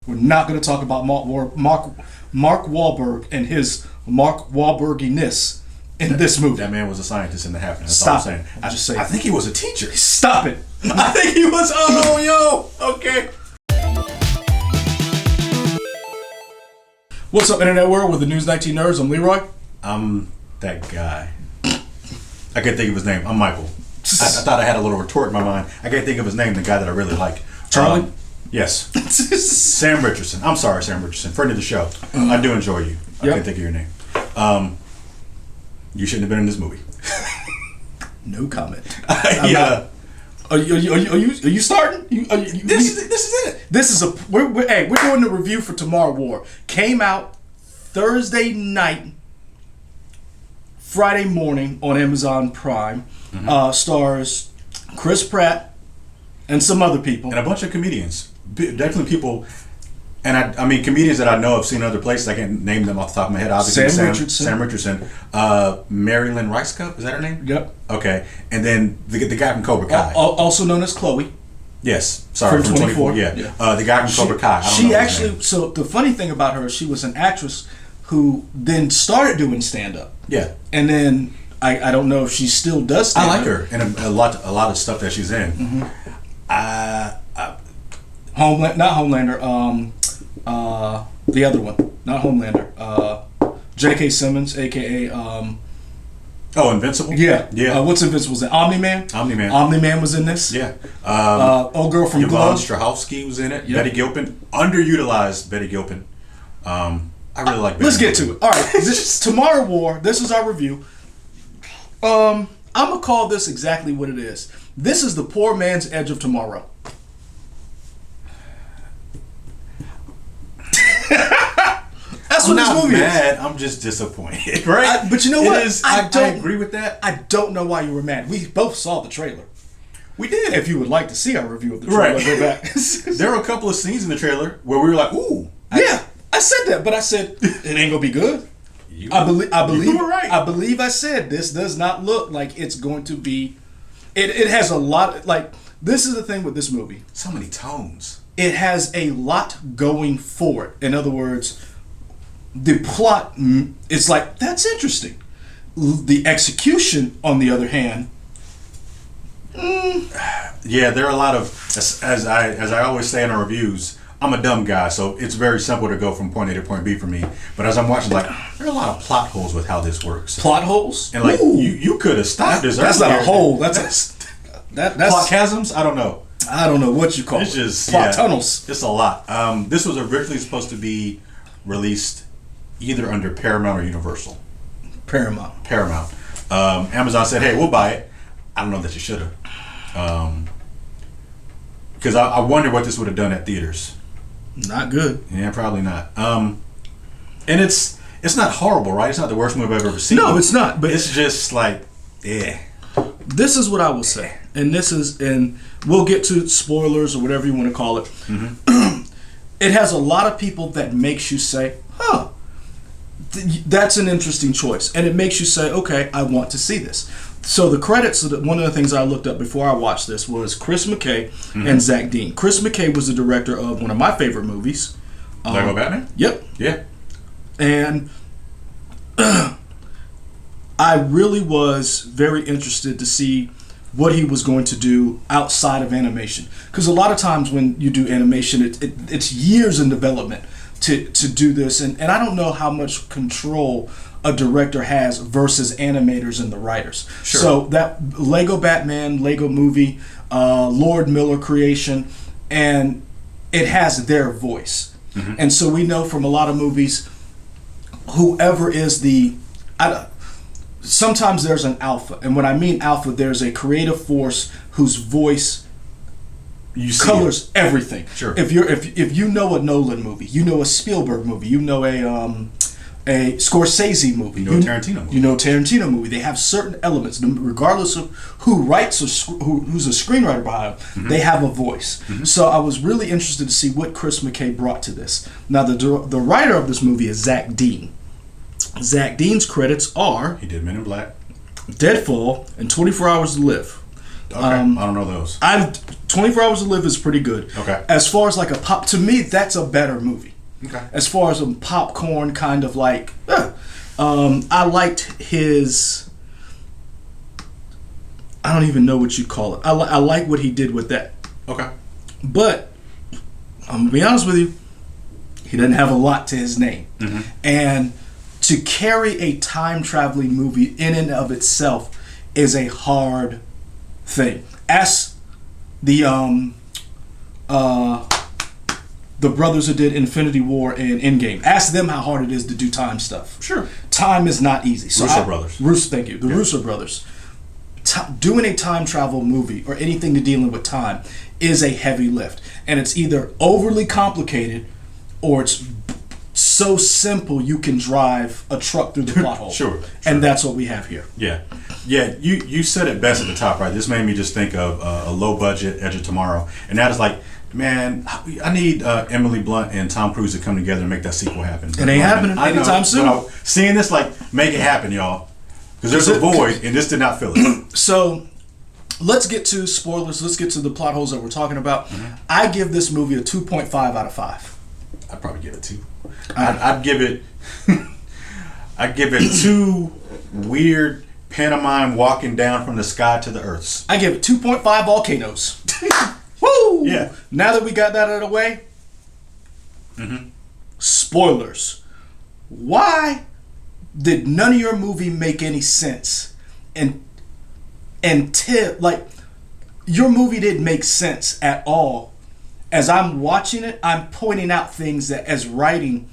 We're not going to talk about Mark Wahlberg and his Mark Wahlberginess in this movie. That man was a scientist in the happening. That's Stop all I'm it. saying. I'm just saying. I think he was a teacher. Stop it. I think he was. Oh, yo. Okay. What's up, Internet World, with the News 19 Nerds? I'm Leroy. I'm that guy. I can't think of his name. I'm Michael. I thought I had a little retort in my mind. I can't think of his name, the guy that I really like. Charlie? Yes. Sam Richardson. I'm sorry, Sam Richardson. Friend of the show. I do enjoy you. I can't think of your name. You shouldn't have been in this movie. No comment. Yeah. Are you starting? This is it. This is we're doing the review for Tomorrow War. Came out Thursday night, Friday morning on Amazon Prime. Stars Chris Pratt and some other people and a bunch of comedians. Definitely people, and I mean comedians that I know, I've seen other places. I can't name them off the top of my head. Obviously, Sam Richardson, Mary Lynn Rice Cup, is that her name? Yep. Okay, and then the guy from Cobra Kai, also known as Chloe. Yes, sorry, from 24. Yeah. The guy from Cobra Kai. She actually. So the funny thing about her is she was an actress who then started doing stand up. Yeah, and then I don't know if she still does stand up. I like her and a lot of stuff that she's in. Homeland, not Homelander. The other one, not Homelander. J.K. Simmons, aka. Invincible. Yeah. What's Invincible? Was it Omni-Man? Omni-Man was in this. Yeah. Old girl from Yvonne Glow. Strahovski was in it. Yep. Betty Gilpin, underutilized Betty Gilpin. I really like Betty Let's get Gilpin. to it. All right. This Tomorrow War. This is our review. I'm gonna call this exactly what it is. This is the poor man's Edge of Tomorrow. That's what this movie is. I'm just disappointed, right? But you know what? I agree with that. I don't know why you were mad. We both saw the trailer. We did. If you would like to see our review of the trailer, go back. There were a couple of scenes in the trailer where we were like, "Ooh." Yeah, I said that, but I said it ain't gonna be good. I believe. You were right. I believe I said this does not look like it's going to be. It has a lot. Like, this is the thing with this movie. So many tones. It has a lot going for it. In other words, the plot, it's like, that's interesting. The execution, on the other hand, yeah, there are a lot of, as I always say in our reviews, I'm a dumb guy, so it's very simple to go from point A to point B for me. But as I'm watching, like, there are a lot of plot holes with how this works. Plot holes? And like, you could have stopped this. That's not a hole. That's plot chasms. I don't know. I don't know what you call it's it. Just plot tunnels. It's a lot. This was originally supposed to be released either under Paramount or Universal. Paramount. Amazon said, "Hey, we'll buy it." I don't know that you should have, because I wonder what this would have done at theaters. Not good. Yeah, probably not. And it's not horrible, right? It's not the worst movie I've ever seen. No, it's not. But it's just like, yeah. This is what I will say, and we'll get to spoilers or whatever you want to call it. Mm-hmm. It has a lot of people that makes you say, "Huh, that's an interesting choice," and it makes you say, "Okay, I want to see this." So the credits, one of the things I looked up before I watched this was Chris McKay and Zach Dean. Chris McKay was the director of one of my favorite movies, Lego Batman. Yep. Yeah. And I really was very interested to see what he was going to do outside of animation, because a lot of times when you do animation, it's years in development to do this, and I don't know how much control a director has versus animators and the writers. Sure. So that Lego Batman, Lego movie, Lord Miller creation, and it has their voice. Mm-hmm. And so we know from a lot of movies, whoever is sometimes there's an alpha, and when I mean alpha, there's a creative force whose voice colors everything. Sure. If you know a Nolan movie, you know a Spielberg movie, you know a Scorsese movie, you know a Tarantino movie. You know a Tarantino movie. They have certain elements, regardless of who writes or who's a screenwriter behind them. Mm-hmm. They have a voice. Mm-hmm. So I was really interested to see what Chris McKay brought to this. Now the writer of this movie is Zach Dean. Zach Dean's credits are... He did Men in Black, Deadfall, and 24 Hours to Live. Okay, I don't know those. 24 Hours to Live is pretty good. Okay. As far as like a pop, to me, that's a better movie. Okay. As far as a popcorn kind of like, I liked his. I don't even know what you call it. I like what he did with that. Okay. But I'm gonna be honest with you, he doesn't have a lot to his name, and to carry a time traveling movie in and of itself is a hard thing. Ask the brothers who did Infinity War and Endgame. Ask them how hard it is to do time stuff. Sure. Time is not easy. So Russo brothers. Thank you. The Russo brothers. Doing a time travel movie or anything to dealing with time is a heavy lift, and it's either overly complicated or it's so simple you can drive a truck through the plot hole. Sure. And that's what we have here. Yeah. You said it best at the top, right? This made me just think of a low budget Edge of Tomorrow, and that is like, man, I need Emily Blunt and Tom Cruise to come together and make that sequel happen. It ain't happening anytime soon. Seeing this, like, make it happen, y'all, because there's a void, and this did not fill it. So, let's get to spoilers. Let's get to the plot holes that we're talking about. I give this movie a 2.5 out of 5. I'd probably give it 2. I'd give it. I'd give it 2 weird pantomime walking down from the sky to the earths. I give it 2.5 volcanoes. Woo! Yeah. Now that we got that out of the way, spoilers. Why did none of your movie make any sense? And like, your movie didn't make sense at all. As I'm watching it, I'm pointing out things that, as writing,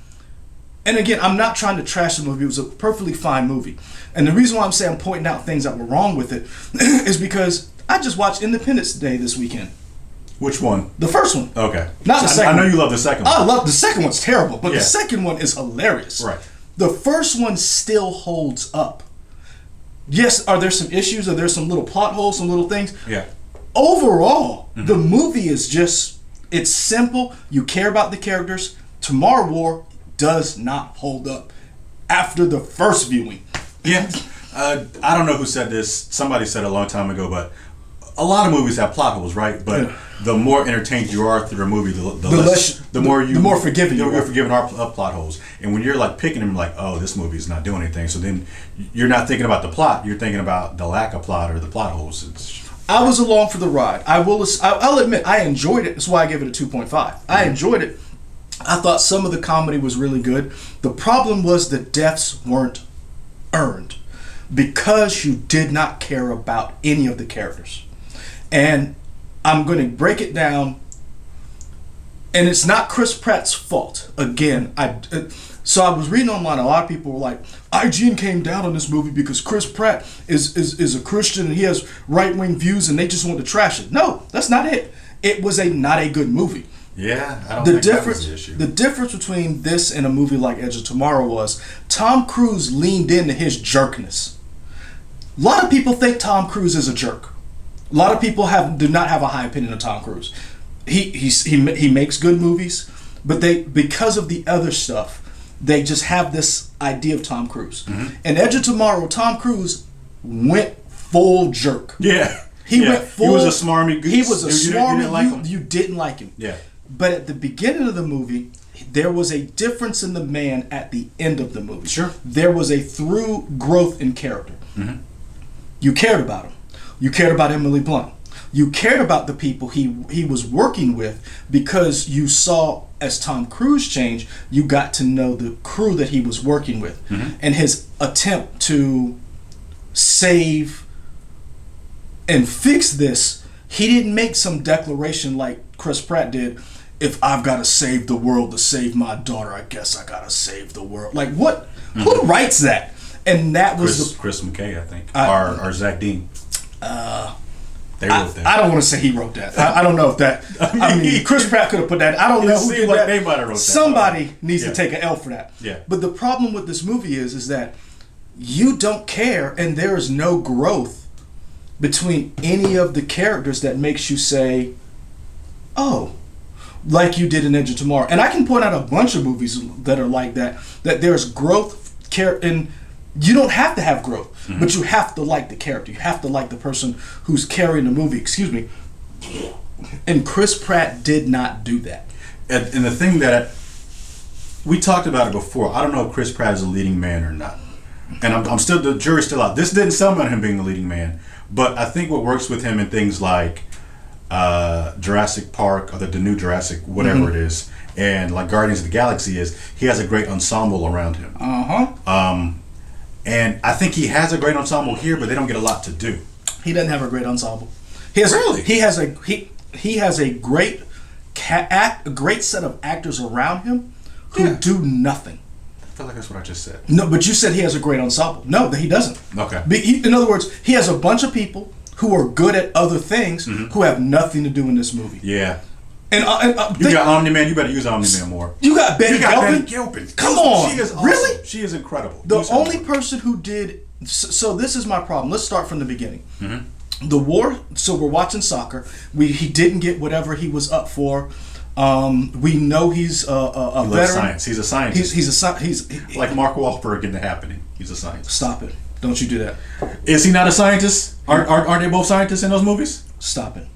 and again, I'm not trying to trash the movie. It was a perfectly fine movie. And the reason why I'm saying I'm pointing out things that were wrong with it is because I just watched Independence Day this weekend. Which one? The first one. Okay. Not the second I know one. you love the second one. I love the second one's terrible, but Yeah. the second one is hilarious. Right. The first one still holds up. Yes, are there some issues? Are there some little plot holes, some little things? Yeah. Overall, the movie is just, it's simple. You care about the characters. Tomorrow War does not hold up after the first viewing. Yeah. I don't know who said this. Somebody said it a long time ago, but a lot of movies have plot holes, right? But the more entertained you are through a movie, the more forgiving you're forgiving our plot holes. And when you're like picking them, like, oh, this movie is not doing anything, so then you're not thinking about the plot. You're thinking about the lack of plot or the plot holes. I was along for the ride. I'll admit, I enjoyed it. That's why I give it a 2.5. I enjoyed it. I thought some of the comedy was really good. The problem was the deaths weren't earned because you did not care about any of the characters. And I'm going to break it down. And it's not Chris Pratt's fault. Again, so I was reading online. A lot of people were like, IGN came down on this movie because Chris Pratt is a Christian and he has right-wing views and they just want to trash it. No, that's not it. It was not a good movie. Yeah, I don't think that was the issue. The difference between this and a movie like Edge of Tomorrow was Tom Cruise leaned into his jerkness. A lot of people think Tom Cruise is a jerk. A lot of people do not have a high opinion of Tom Cruise. He makes good movies, but because of the other stuff, they just have this idea of Tom Cruise. In Edge of Tomorrow, Tom Cruise went full jerk. Yeah. He went full. He was a smarmy goose. He was a smarmy. You didn't like him. Yeah. But at the beginning of the movie, there was a difference in the man at the end of the movie. Sure. There was a through growth in character. You cared about him. You cared about Emily Blunt. You cared about the people he was working with because you saw, as Tom Cruise changed, you got to know the crew that he was working with. And his attempt to save and fix this, he didn't make some declaration like Chris Pratt did. If I've got to save the world to save my daughter, I guess I got to save the world. Like, what? Who writes that? And that was Chris McKay, I think, or Zach Dean. They wrote that. I don't want to say he wrote that. I don't know if that. I mean, Chris Pratt could have put that. I don't know who did that. They might have wrote that. Somebody needs to take an L for that. Yeah. But the problem with this movie is that you don't care, and there is no growth between any of the characters that makes you say, "Oh," like you did in Edge of Tomorrow. And I can point out a bunch of movies that are like that. That there's growth, care, and You don't have to have growth, but you have to like the character. You have to like the person who's carrying the movie. Excuse me. And Chris Pratt did not do that. And the thing that we talked about it before, I don't know if Chris Pratt is a leading man or not. And I'm still, the jury's still out. This didn't sell me on him being the leading man, but I think what works with him in things like Jurassic Park or the new Jurassic, whatever it is, and like Guardians of the Galaxy is he has a great ensemble around him. And I think he has a great ensemble here, but they don't get a lot to do. He doesn't have a great ensemble. He has, Really? He has a great a great set of actors around him who do nothing. I feel like that's what I just said. No, but you said he has a great ensemble. No, he doesn't. Okay. In other words, he has a bunch of people who are good at other things who have nothing to do in this movie. Yeah. And You got Omni-Man. You better use Omni-Man more. You got Betty Gilpin. Gilpin. Come on. She is awesome. Really? She is incredible. The only person who did so this is my problem. Let's start from the beginning. The war. So we're watching soccer. He didn't get whatever he was up for. We know he's a veteran. Science. He's a scientist. He's like Mark Wahlberg in The Happening. He's a scientist. Stop it! Don't you do that? Is he not a scientist? Aren't they both scientists in those movies? Stop it!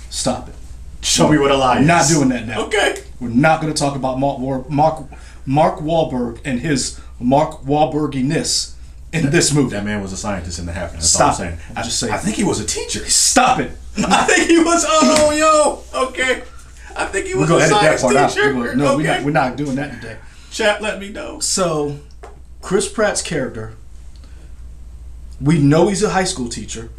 Stop it! Show me what a lie is. Not doing that now. Okay. We're not going to talk about Mark Wahlberg and his Mark Wahlberginess in this movie. That man was a scientist in The Happening. That's Stop. all I'm saying. I'm just saying. I think he was a teacher. Stop it! I think he was. Oh, yo. Okay. I think he was We're a going to edit that science part teacher. out. No, Okay. we're not doing that today. Chat, let me know. So, Chris Pratt's character, we know he's a high school teacher.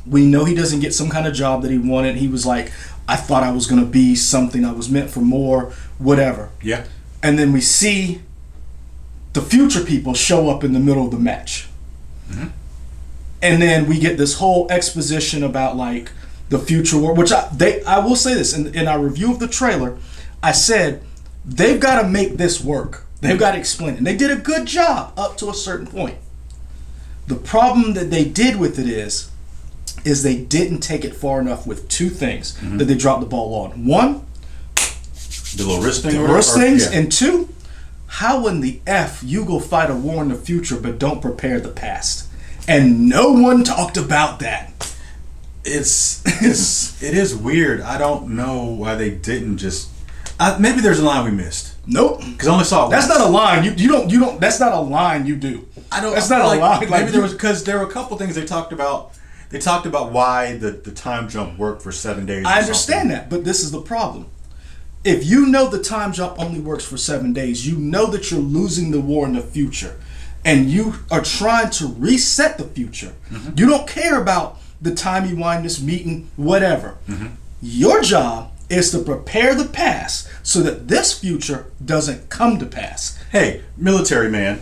We know he doesn't get some kind of job that he wanted. He was like, I thought I was going to be something. I was meant for more, whatever. Yeah. And then we see the future people show up in the middle of the match. And then we get this whole exposition about like the future war, which I will say this in our review of the trailer, I said they've got to make this work. They've got to explain it. And they did a good job up to a certain point. The problem that they did with it is they didn't take it far enough with two things that they dropped the ball on. One, The little wrist thing. the worst things, and two, how in the F you go fight a war in the future but don't prepare the past? And no one talked about that. It is weird. I don't know why they didn't just. Maybe there's a line we missed. Nope. Because I only saw it That's once. not a line. You don't. That's not a line you do. I don't. That's not a line. Maybe there was because there were a couple things they talked about. They talked about why the time jump worked for 7 days. I understand that, but this is the problem. If you know the time jump only works for 7 days, you know that you're losing the war in the future, and you are trying to reset the future. You don't care about the timey-wimey meeting, whatever. Your job is to prepare the past so that this future doesn't come to pass. Hey, military man.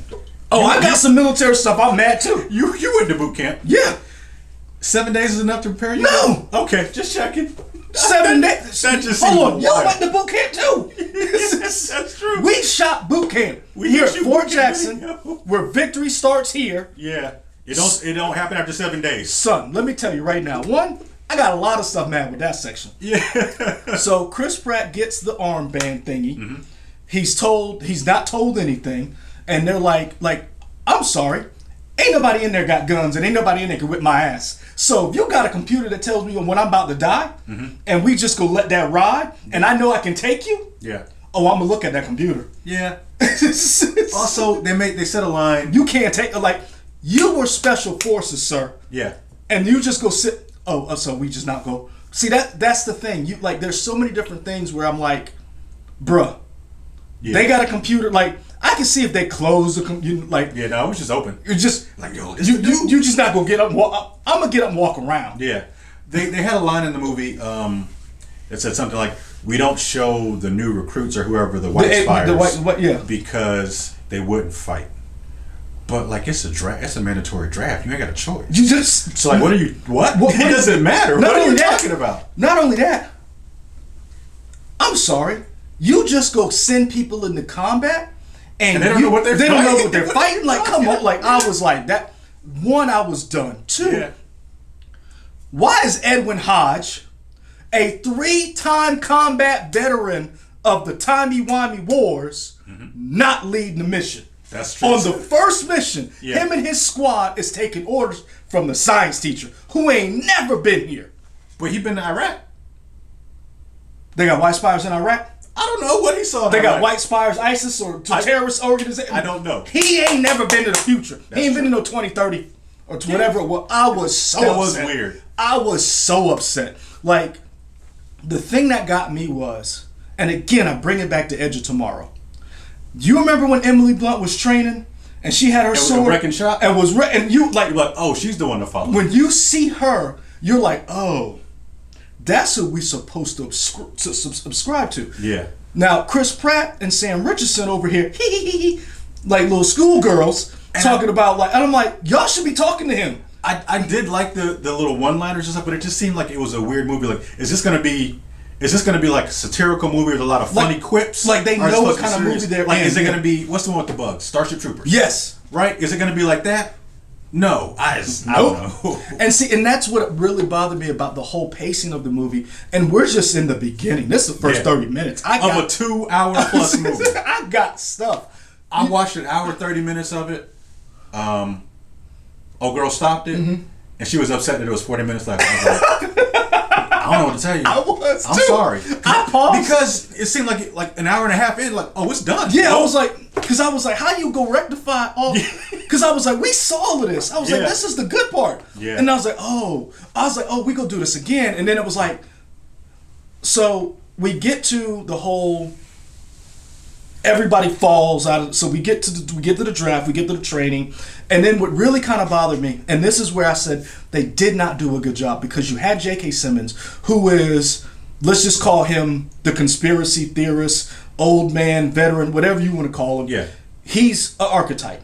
Oh, I got some military stuff. I'm mad too. You went to boot camp. Yeah. 7 days is enough to prepare you? No. Okay, just checking. 7 days. That just Hold on. seems Y'all wild. went to boot camp too. That's true. We shot boot camp. We here did at shoot Fort boot camp Jackson, video. where victory starts here. Yeah. It don't happen after 7 days. Son, let me tell you right now. One, I got a lot of stuff mad with that section. Yeah. So Chris Pratt gets the armband thingy. He's not told anything, and they're like, I'm sorry, ain't nobody in there got guns, and ain't nobody in there can whip my ass. So if you got a computer that tells me when I'm about to die, and we just go let that ride, and I know I can take you, Yeah. oh, I'm gonna look at that computer. Yeah. Also, they set a line. You can't take you were special forces, sir. Yeah. And you just go sit. Oh, so we just not go. See that's the thing. You there's so many different things where I'm like, bruh, Yeah. they got a computer. Like I can see if they close the computer. Like Yeah, no, it was just open. you're just Like, yo, this you just not gonna get up. And walk. I'm gonna get up and walk around. Yeah. They had a line in the movie that said something like, "We don't show the new recruits or whoever the white spires yeah. because they wouldn't fight." But like it's a mandatory draft. You ain't got a choice. You just So like, what are you? What? What- It doesn't matter. Not What are you only that- talking about? Not only that, I'm sorry. You just go send people into combat, and they don't know what they're they don't know fighting. what they're fighting. Like, come on. Like, I was like that. One, I was done. Two, Yeah. why is Edwin Hodge, a 3-time combat veteran of the timey-wimey wars, not leading the mission? That's true. On the first mission, Yeah. him and his squad is taking orders from the science teacher who ain't never been here. But he been to Iraq. They got white spires in Iraq. I don't know what he saw. They got white spires, ISIS, or terrorist organization. I don't know. He ain't never been to the future. He ain't been to no 2030 or whatever it was. I was so That was upset. weird. I was so upset. Like, the thing that got me was, and again, I bring it back to Edge of Tomorrow. You remember when Emily Blunt was training and she had her was sword a wrecking shot? and was and you like You're like, oh, she's the one to follow. when you see her, you're like, oh, that's who we supposed to subscribe to. Yeah. Now, Chris Pratt and Sam Richardson over here, like little schoolgirls, talking about like, and I'm like, y'all should be talking to him. I did like the little one-liners and stuff, but it just seemed like it was a weird movie. Like, is this gonna be like a satirical movie with a lot of funny quips? Like they Or is it know what supposed to be kind of serious? movie they're like, in. is it gonna be, what's the one with the bugs? Starship Troopers. Yes. Right? Is it gonna be like that? No. I don't know. And see, and that's what really bothered me about the whole pacing of the movie. And we're just in the beginning. This is the first 30 minutes. Of a 2-hour plus movie. I got stuff. I watched an hour 30 minutes of it. Old girl stopped it, and she was upset that it was 40 minutes left. I was like, I don't know what to tell you. I'm sorry. I paused because it seemed like an hour and a half in, like, oh, it's done. Yeah, I was like, how you go rectify all? Because I was like, we saw all of this. I was like, Yeah. this is the good part. Yeah. And I was like, we gonna do this again. And then it was like, so we get to the whole. Everybody falls out of. So we get to the draft, we get to the training, and then what really kind of bothered me, and this is where I said they did not do a good job because you had J.K. Simmons, who is, let's just call him the conspiracy theorist, old man, veteran, whatever you want to call him. Yeah. He's an archetype,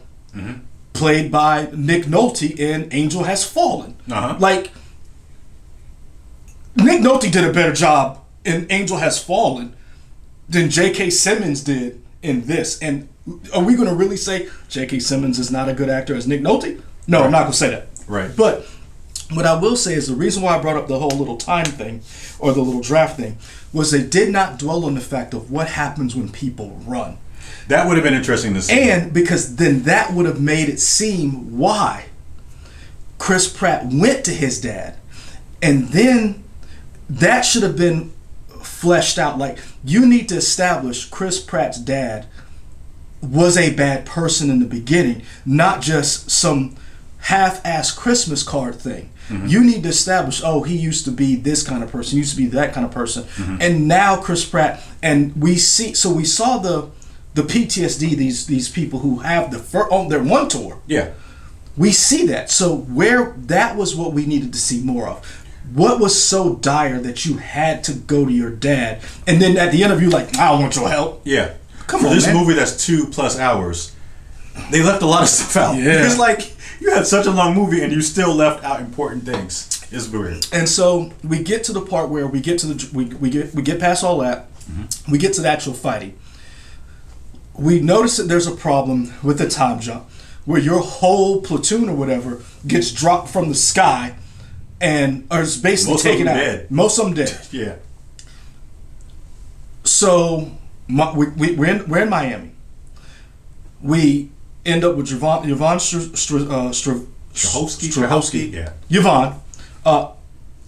played by Nick Nolte in Angel Has Fallen. Like, Nick Nolte did a better job in Angel Has Fallen than J.K. Simmons did in this. And are we going to really say J.K. Simmons is not a good actor as Nick Nolte? No, I'm not going to say that. Right. But what I will say is the reason why I brought up the whole little time thing or the little draft thing was they did not dwell on the fact of what happens when people run. That would have been interesting to see. And because then that would have made it seem why Chris Pratt went to his dad. And then that should have been fleshed out. Like, you need to establish Chris Pratt's dad was a bad person in the beginning, not just some half-ass Christmas card thing. You need to establish, oh, he used to be this kind of person, he used to be that kind of person. And now Chris Pratt, and we saw the PTSD, these people who have on their one tour. Yeah. We see that. So that was what we needed to see more of. What was so dire that you had to go to your dad, and then at the end of you like, I don't want your help. Yeah. Come For on, this man. movie that's 2+ hours, they left a lot of stuff out. Yeah. It's like, you had such a long movie and you still left out important things. It's weird. And so we get to the part where we get to we get past all that. We get to the actual fighting. We notice that there's a problem with the time jump, where your whole platoon or whatever gets dropped from the sky, and is basically Most of taken them out. dead. Most of them dead. Yeah. So we're in Miami. We end up with Yvonne Strahovski. Yeah. Yvonne,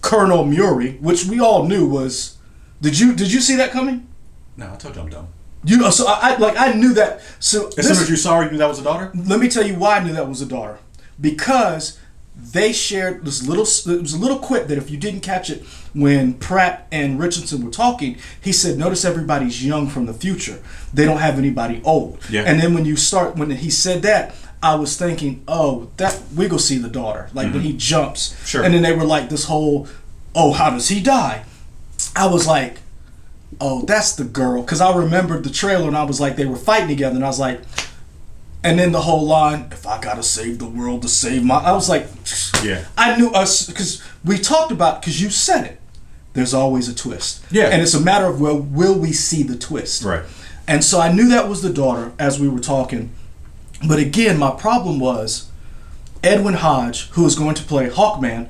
Colonel Murray, which we all knew was. Did you see that coming? No, I told you I'm dumb. So I knew that. So As soon as you saw her, you knew that was a daughter? let me tell you why I knew that was a daughter. Because they shared this little. It was a little quip that if you didn't catch it when Pratt and Richardson were talking, he said, "Notice everybody's young from the future. They don't have anybody old." Yeah. And then when he said that, I was thinking, oh, that we go see the daughter. Like when he jumps. Sure. And then they were like this whole, oh, how does he die? I was like, oh, that's the girl. Because I remembered the trailer and I was like, they were fighting together. And I was like, and then the whole line, if I got to save the world to save my... I was like, Yeah. I knew us... Because we talked about... Because you said it. There's always a twist. Yeah. And it's a matter of, well, will we see the twist? Right. And so I knew that was the daughter as we were talking. But again, my problem was Edwin Hodge, who is going to play Hawkman,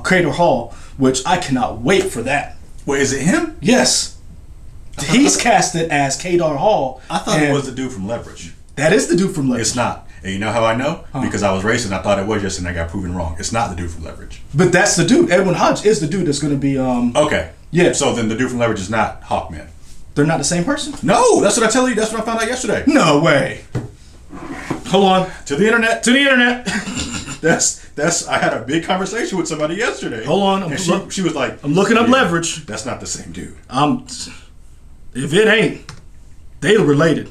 Crater Hall, which I cannot wait for that. Wait, is it him? Yes. He's casted as Kadar Hall. I thought it was the dude from Leverage. That is the dude from Leverage. It's not. And you know how I know? Because I was racing. I thought it was yesterday and I got proven wrong. It's not the dude from Leverage. But that's the dude. Edwin Hodge is the dude that's going to be. Okay. Yeah. So then the dude from Leverage is not Hawkman. They're not the same person? No, that's what I tell you. That's what I found out yesterday. No way. Hold on. To the internet. To the internet. That's. I had a big conversation with somebody yesterday. Hold on. And she was like, I'm looking up Leverage. That's not the same dude. If it ain't, they related.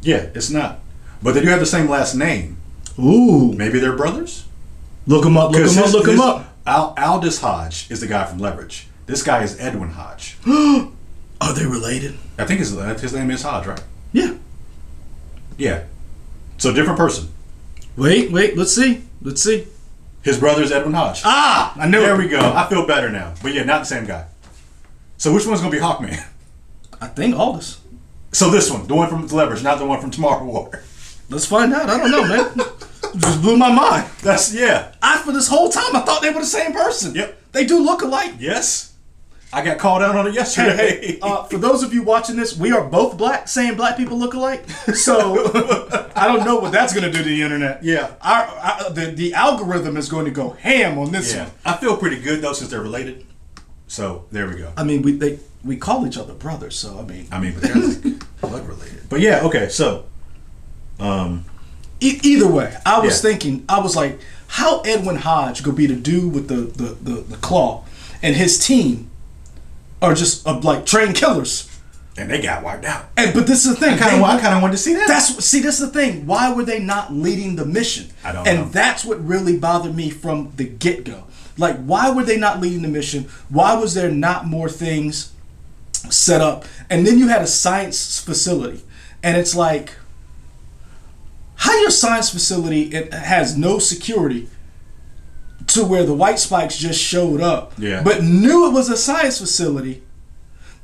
Yeah, it's not. But they do have the same last name. Ooh. Maybe they're brothers? Look him up. Look him up. Aldous Hodge is the guy from Leverage. This guy is Edwin Hodge. Are they related? I think his name is Hodge, right? Yeah. Yeah. So different person. Wait. Let's see. His brother's Edwin Hodge. I knew There it. we go. I feel better now. But yeah, not the same guy. So which one's going to be Hawkman? I think Aldous. So this one, the one from Leverage, not the one from Tomorrow War. Let's find out. I don't know, man. Just blew my mind. For this whole time, I thought they were the same person. Yep. They do look alike. Yes. I got called out on it yesterday. Hey, for those of you watching this, we are both black, saying black people look alike. So I don't know what that's going to do to the internet. Yeah. The algorithm is going to go ham on this one. I feel pretty good though since they're related. So there we go. I mean, we call each other brothers, so but they're like blood related. But yeah, okay, so either way, I was thinking, I was like, how Edwin Hodge could be the dude with the claw, and his team are just like trained killers, and they got wiped out. But this is the thing. I kind of wanted to see that. This is the thing. Why were they not leading the mission? I don't know. And that's what really bothered me from the get-go. Like, why were they not leading the mission? Why was there not more things set up? And then you had a science facility, and it's like, how your science facility it has no security to where the White Spikes just showed up, but knew it was a science facility.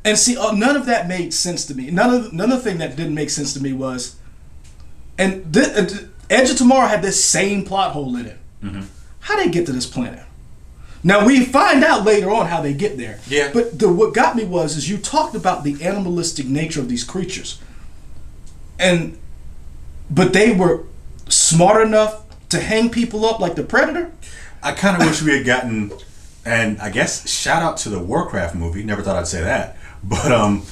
And see, none of that made sense to me. Another thing that didn't make sense to me was, and Edge of Tomorrow had this same plot hole in it. Mm-hmm. How they get to this planet? Now we find out later on how they get there. Yeah. But what got me was you talked about the animalistic nature of these creatures, but they were smart enough to hang people up like the Predator. I kind of wish we had gotten, and I guess shout out to the Warcraft movie. Never thought I'd say that, but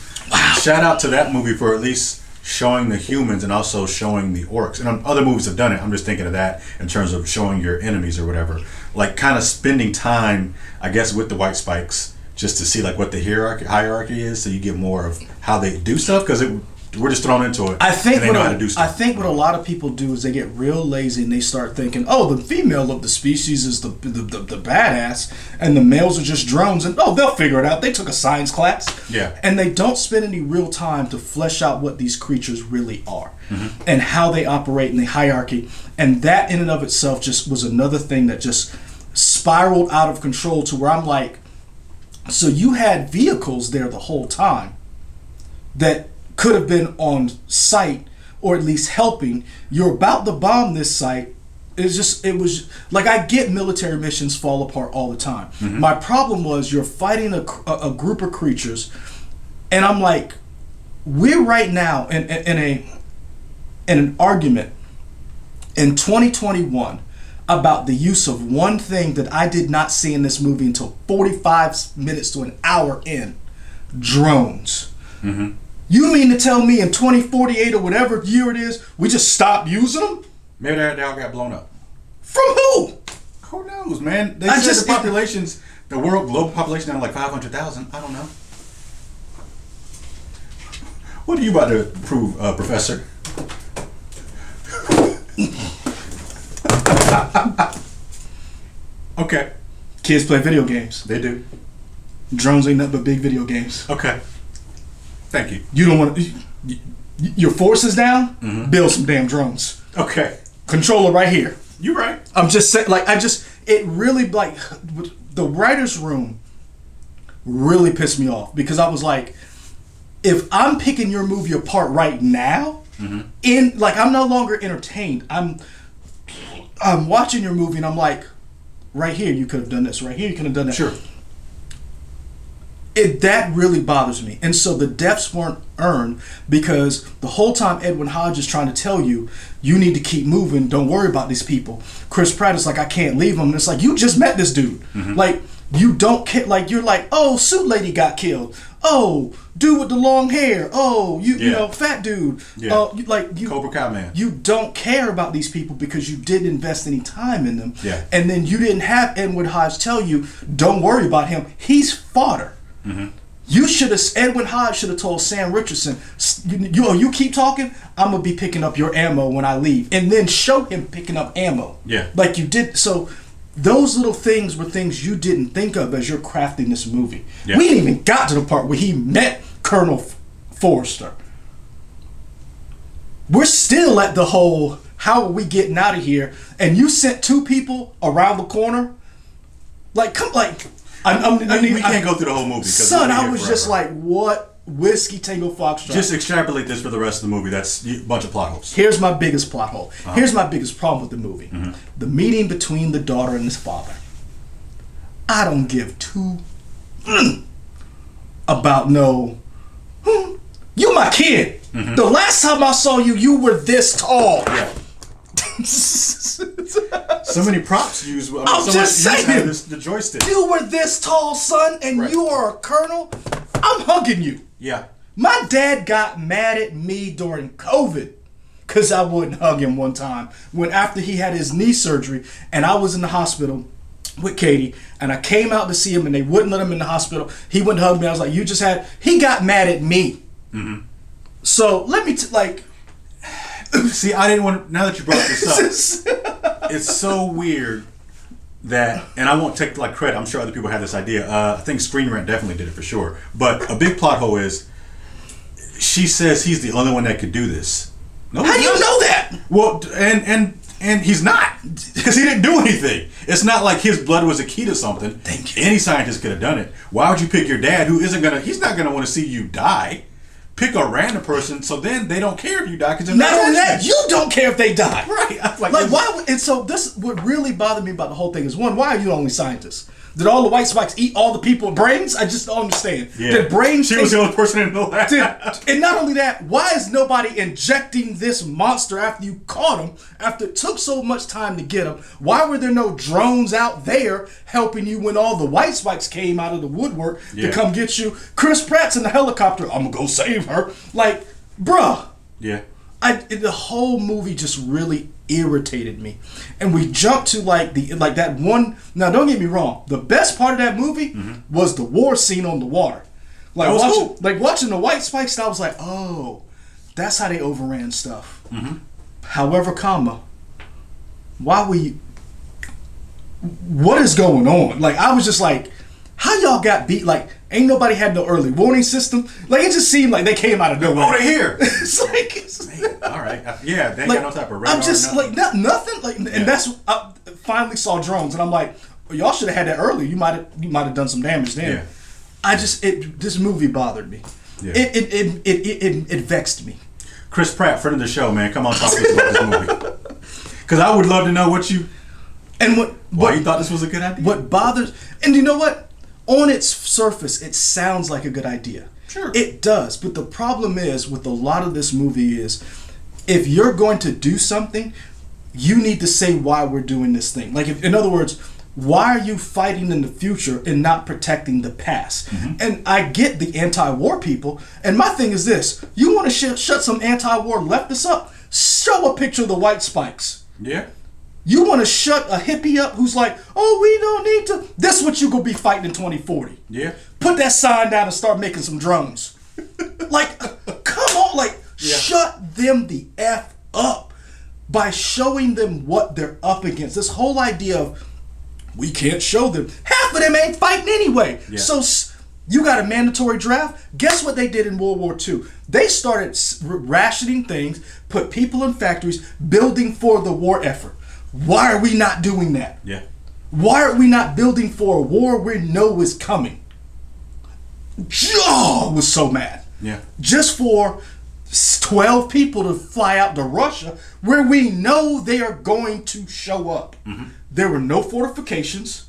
shout out to that movie for at least showing the humans and also showing the orcs. And other movies have done it. I'm just thinking of that in terms of showing your enemies or whatever. Like kind of spending time, I guess, with the White Spikes just to see like what the hierarchy is, so you get more of how they do stuff, because we're just thrown into it. I think and they know how to do stuff. I think what a lot of people do is they get real lazy and they start thinking, oh, the female of the species is the badass, and the males are just drones, and they'll figure it out. They took a science class. Yeah. And they don't spend any real time to flesh out what these creatures really are, and how they operate in the hierarchy. And that in and of itself just was another thing that just spiraled out of control to where I'm like, so you had vehicles there the whole time that could have been on site or at least helping. You're about to bomb this site. It was like, I get military missions fall apart all the time. Mm-hmm. My problem was you're fighting a group of creatures, and I'm like, we're right now in an argument in 2021 about the use of one thing that I did not see in this movie until 45 minutes to an hour in: drones. Mm-hmm. You mean to tell me in 2048 or whatever year it is, we just stopped using them? Maybe they all got blown up. From who? Who knows, man? They said the populations, the world global population down to like 500,000. I don't know. What are you about to prove, Professor? Okay. Kids play video games. They do. Drones ain't nothing but big video games. Okay. Thank you. You don't want to. Your force is down. Mm-hmm. Build some damn drones. Okay. Controller right here. You're right. I'm just saying. It really, like, the writer's room really pissed me off, because I was like, if I'm picking your movie apart right now, I'm no longer entertained. I'm watching your movie and I'm like, right here you could have done this. Right here you could have done that. Sure. That really bothers me. And so the deaths weren't earned because the whole time Edwin Hodge is trying to tell you, you need to keep moving. Don't worry about these people. Chris Pratt is like, I can't leave him. And it's like, you just met this dude. Mm-hmm. Like, you don't care. Like, you're like, oh, suit lady got killed. Oh, dude with the long hair. Oh, you know, fat dude. Yeah. Cobra Kai man. You don't care about these people because you didn't invest any time in them. Yeah. And then you didn't have Edwin Hodge tell you, don't worry about him. He's fodder. Mm-hmm. Edwin Hodge should have told Sam Richardson, you keep talking, I'm going to be picking up your ammo when I leave. And then show him picking up ammo. Yeah. Like you did. So those little things were things you didn't think of as you're crafting this movie. Yeah. We didn't even got to the part where he met Colonel Forrester. We're still at the whole, how are we getting out of here? And you sent 2 people around the corner? Like, come, like... we can't go through the whole movie. Son, I was just like, what? Whiskey Tango Foxtrot. Just extrapolate this for the rest of the movie. That's a bunch of plot holes. Here's my biggest plot hole. Uh-huh. Here's my biggest problem with the movie. Mm-hmm. The meeting between the daughter and his father. I don't give 2 about no... You my kid. Mm-hmm. The last time I saw you, you were this tall. Yeah. So many props used. I'm just saying. The joystick. You were this tall, son, and Right. you are a colonel. I'm hugging you. Yeah. My dad got mad at me during COVID because I wouldn't hug him one time when after he had his knee surgery and I was in the hospital with Katie and I came out to see him and they wouldn't let him in the hospital. He wouldn't hug me. I was like, he got mad at me. Mm-hmm. So let me See, I didn't want. Now that you brought this up, it's so weird that, and I won't take like credit. I'm sure other people had this idea. I think Screen Rant definitely did it for sure. But a big plot hole is she says he's the only one that could do this. No, How do you know that? Well, and he's not, because he didn't do anything. It's not like his blood was a key to something. Thank you. Any scientist could have done it. Why would you pick your dad, who isn't gonna? He's not gonna want to see you die. Pick a random person, so then they don't care if you die. Because Not only that, you don't care if they die. Right? Like why? And so this, what really bothered me about the whole thing is, one, why are you the only scientist? Did all the white spikes eat all the people with brains? I just don't understand. Yeah. Did brains? She was the only person in the lab. And not only that, why is nobody injecting this monster after you caught him? After it took so much time to get him, why were there no drones out there helping you when all the white spikes came out of the woodwork to come get you? Chris Pratt's in the helicopter. I'm gonna go save her. Like, bruh. Yeah. The whole movie just really irritated me, and we jumped to that one. Now, don't get me wrong. The best part of that movie was the war scene on the water. Like That was watching, cool. like watching the white spikes. I was like, oh, that's how they overran stuff. However, why were you? What is going on? Like, I was just like, how y'all got beat? Like, ain't nobody had no early warning system. Like, it just seemed like they came out of nowhere. Oh, they're here. It's like, All right. Yeah, they ain't like, got no type of radar. I'm just nothing. like nothing. Like, and that's I finally saw drones, and I'm like, well, y'all should have had that earlier. You might have done some damage then. Yeah. This movie bothered me. Yeah. It vexed me. Chris Pratt, friend of the show, man. Come on, talk to us about this movie. Because I would love to know why you thought this was a good idea. What bothers, and you know what? On its surface, it sounds like a good idea. Sure. It does, but the problem is with a lot of this movie is, if you're going to do something, you need to say why we're doing this thing. Like, in other words, why are you fighting in the future and not protecting the past? And I get the anti-war people, and my thing is this: you want to shut some anti-war leftists up? Show a picture of the white spikes. Yeah. You want to shut a hippie up who's like, oh, we don't need to. This is what you're going to be fighting in 2040. Yeah. Put that sign down and start making some drones. Like, come on. Like, shut them the F up by showing them what they're up against. This whole idea of, we can't show them. Half of them ain't fighting anyway. Yeah. So you got a mandatory draft? Guess what they did in World War II? They started rationing things, put people in factories, building for the war effort. Why are we not doing that? Yeah. Why are we not building for a war we know is coming? Oh, I was so mad. Yeah. Just for 12 people to fly out to Russia where we know they are going to show up. There were no fortifications,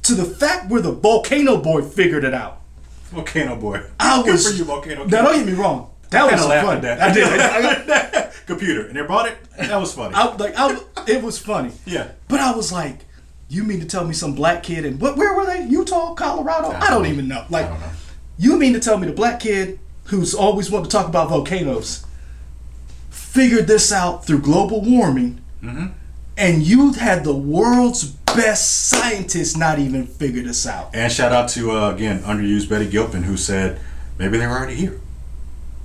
to the fact where the Volcano Boy figured it out. Volcano Boy. I Good was for you, Volcano. Now don't get me wrong. That was laughed funny. at that. I did. Computer, and they brought it. That was funny. It was funny. Yeah. But I was like, you mean to tell me some black kid and where were they? Utah, Colorado? I don't even know. Like, I don't know. you mean to tell me the black kid who's always wanted to talk about volcanoes figured this out through global warming, and you had the world's best scientists not even figure this out? And shout out to again underused Betty Gilpin, who said maybe they were already here,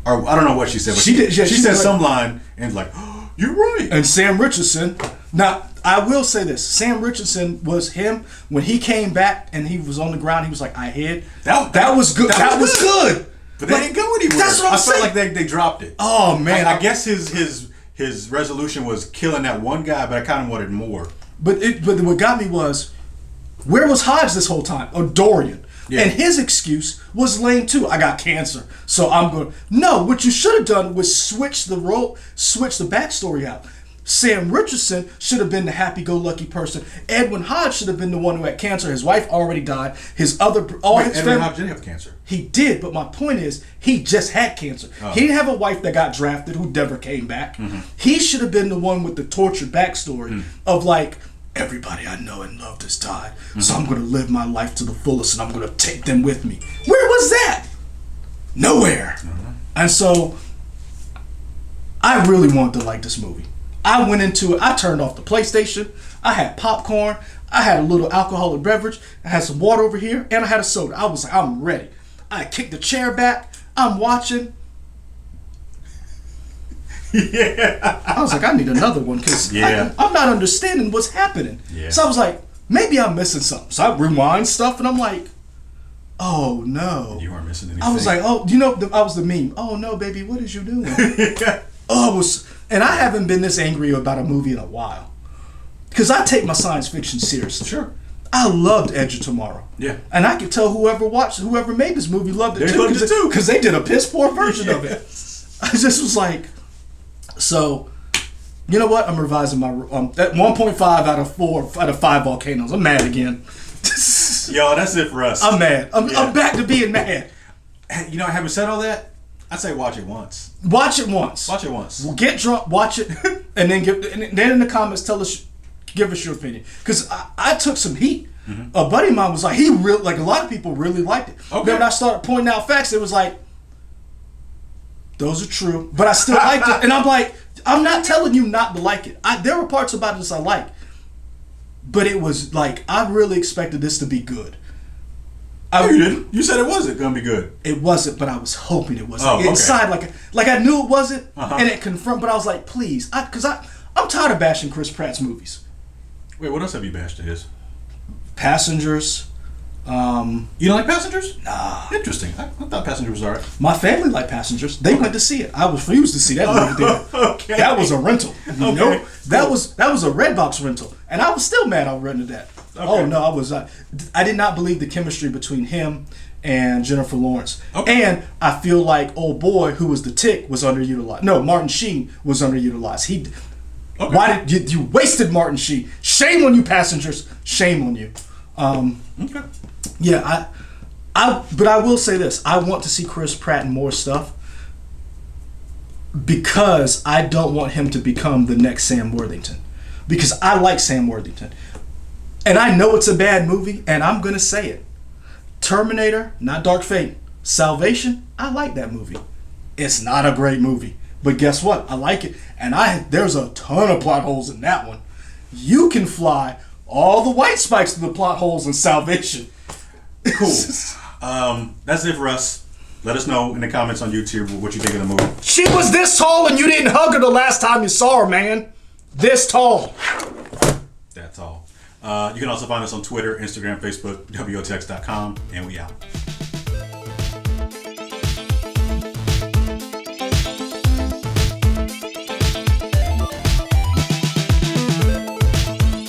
or I don't know what she said. But She did- yeah, she she said was some line and like, oh, "You're right." And Sam Richardson. Now, I will say this: Sam Richardson was him when he came back and he was on the ground. He was like, "I hid." That was good. That was good. But they didn't go anywhere. That's what I'm I saying. felt like they dropped it. Oh man! I guess his resolution was killing that one guy, but I kind of wanted more. But what got me was, where was Hodge this whole time? Or Dorian? Yeah. And his excuse was lame too. I got cancer, so I'm going. No, what you should have done was switch the backstory out. Sam Richardson should have been the happy-go-lucky person. Edwin Hodge should have been the one who had cancer. His wife already died. His Edwin Hodge didn't have cancer. He did, but my point is, he just had cancer. Oh. He didn't have a wife that got drafted who never came back. He should have been the one with the tortured backstory of like, everybody I know and loved has died, so I'm going to live my life to the fullest and I'm going to take them with me. Where was that? Nowhere. And so, I really wanted to like this movie. I went into it, I turned off the PlayStation, I had popcorn, I had a little alcoholic beverage, I had some water over here, and I had a soda. I was like, I'm ready. I kicked the chair back, I'm watching. Yeah. I was like, I need another one because I'm not understanding what's happening. Yeah. So I was like, maybe I'm missing something. So I rewind stuff and I'm like, oh no. You weren't missing anything. I was like, oh, I was the meme. Oh no, baby, what is you doing? And I haven't been this angry about a movie in a while. Because I take my science fiction seriously. Sure. I loved Edge of Tomorrow. Yeah. And I could tell whoever made this movie loved it They too. loved it too. Because they did a piss poor version of it. I just was like, so, you know what? I'm revising my, at 1.5 out of 5 volcanoes. I'm mad again. Yo, that's it for us. I'm mad. I'm back to being mad. You know, having said all that, I'd say watch it once. Watch it once. Watch it once. We'll get drunk, watch it, and then then in the comments give us your opinion. Because I took some heat. A buddy of mine was like, a lot of people really liked it. Okay. Then when I started pointing out facts, it was like, those are true, but I still liked it. And I'm like, I'm not telling you not to like it. There were parts about this I like, but it was like, I really expected this to be good. You didn't. You said it wasn't gonna be good. It wasn't, but I was hoping it was. Oh, okay. Inside, like I knew it wasn't, and it confirmed. But I was like, please, because I'm tired of bashing Chris Pratt's movies. Wait, what else have you bashed of his? Passengers. You don't like Passengers? Nah. Interesting. I thought Passengers was alright. My family liked Passengers. They went to see it. I refused to see that movie there. Okay. That was a rental. Okay. Nope. That was a Redbox rental, and I was still mad I rented that. Okay. Oh no, I was. I did not believe the chemistry between him and Jennifer Lawrence. Okay. And I feel like old boy who was the Tick was underutilized. No, Martin Sheen was underutilized. Okay. Why did you wasted Martin Sheen? Shame on you, Passengers. Shame on you. Okay. Yeah, but I will say this: I want to see Chris Pratt in more stuff because I don't want him to become the next Sam Worthington. Because I like Sam Worthington, and I know it's a bad movie, and I'm gonna say it. Terminator, not Dark Fate. Salvation, I like that movie. It's not a great movie, but guess what? I like it, and there's a ton of plot holes in that one. You can fly all the white spikes to the plot holes in Salvation. Cool. That's it for us. Let us know in the comments on YouTube what you think of the movie. She was this tall and you didn't hug her the last time you saw her, man. This tall. That's all. You can also find us on Twitter, Instagram, Facebook, WOTX.com, and we out.